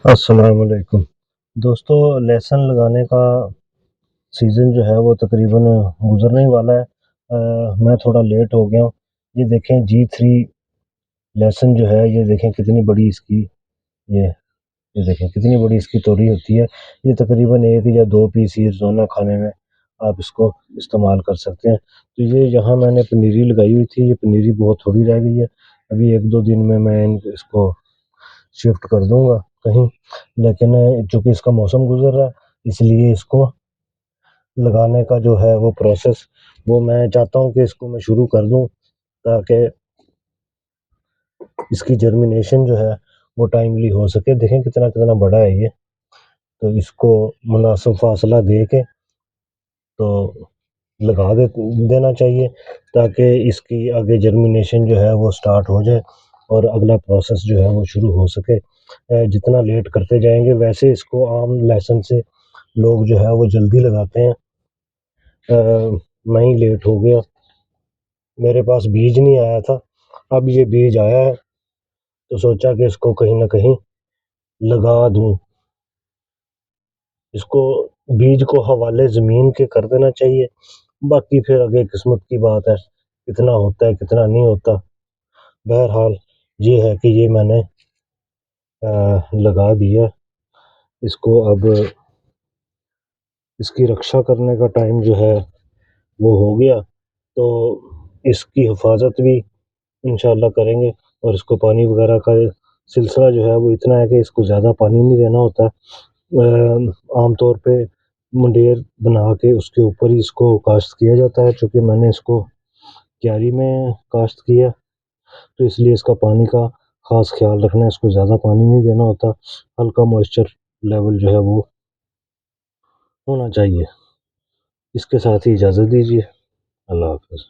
السلام علیکم دوستو، لہسن لگانے کا سیزن جو ہے وہ تقریباً گزرنے ہی والا ہے۔ میں تھوڑا لیٹ ہو گیا ہوں۔ یہ دیکھیں G3 لہسن جو ہے، یہ دیکھیں کتنی بڑی اس کی یہ دیکھیں کتنی بڑی اس کی توری ہوتی ہے۔ یہ تقریباً 1 یا 2 پیس یہ روزانہ کھانے میں آپ اس کو استعمال کر سکتے ہیں۔ تو یہ یہاں میں نے پنیری لگائی ہوئی تھی، یہ پنیری بہت تھوڑی رہ گئی ہے، ابھی 1-2 دن میں اس کو شفٹ کر دوں گا کہیں، لیکن چونکہ اس کا موسم گزر رہا ہے اس لیے اس کو لگانے کا جو ہے وہ پروسیس وہ میں چاہتا ہوں کہ اس کو میں شروع کر دوں تاکہ اس کی جرمینیشن جو ہے وہ ٹائملی ہو سکے۔ دیکھیں کتنا بڑا ہے یہ، تو اس کو مناسب فاصلہ دے کے تو لگا دینا چاہیے تاکہ اس کی آگے جرمینیشن جو ہے وہ سٹارٹ ہو جائے اور اگلا پروسیس جو ہے وہ شروع ہو سکے۔ جتنا لیٹ کرتے جائیں گے ویسے اس کو عام لہسن سے لوگ جو ہے وہ جلدی لگاتے ہیں۔ میں ہی لیٹ ہو گیا، میرے پاس بیج نہیں آیا تھا، اب یہ بیج آیا ہے تو سوچا کہ اس کو کہیں نہ کہیں لگا دوں۔ اس کو بیج کو حوالے زمین کے کر دینا چاہیے، باقی پھر آگے قسمت کی بات ہے، کتنا ہوتا ہے کتنا نہیں ہوتا۔ بہرحال یہ ہے کہ یہ میں نے لگا دیا، اس کو اب اس کی رکشا کرنے کا ٹائم جو ہے وہ ہو گیا، تو اس کی حفاظت بھی انشاءاللہ کریں گے، اور اس کو پانی وغیرہ کا سلسلہ جو ہے وہ اتنا ہے کہ اس کو زیادہ پانی نہیں دینا ہوتا۔ عام طور پہ منڈیر بنا کے اس کے اوپر ہی اس کو کاشت کیا جاتا ہے، چونکہ میں نے اس کو کیاری میں کاشت کیا تو اس لیے اس کا پانی کا خاص خیال رکھنا ہے، اس کو زیادہ پانی نہیں دینا ہوتا، ہلکا موئسچر لیول جو ہے وہ ہونا چاہیے۔ اس کے ساتھ ہی اجازت دیجیے، اللہ حافظ۔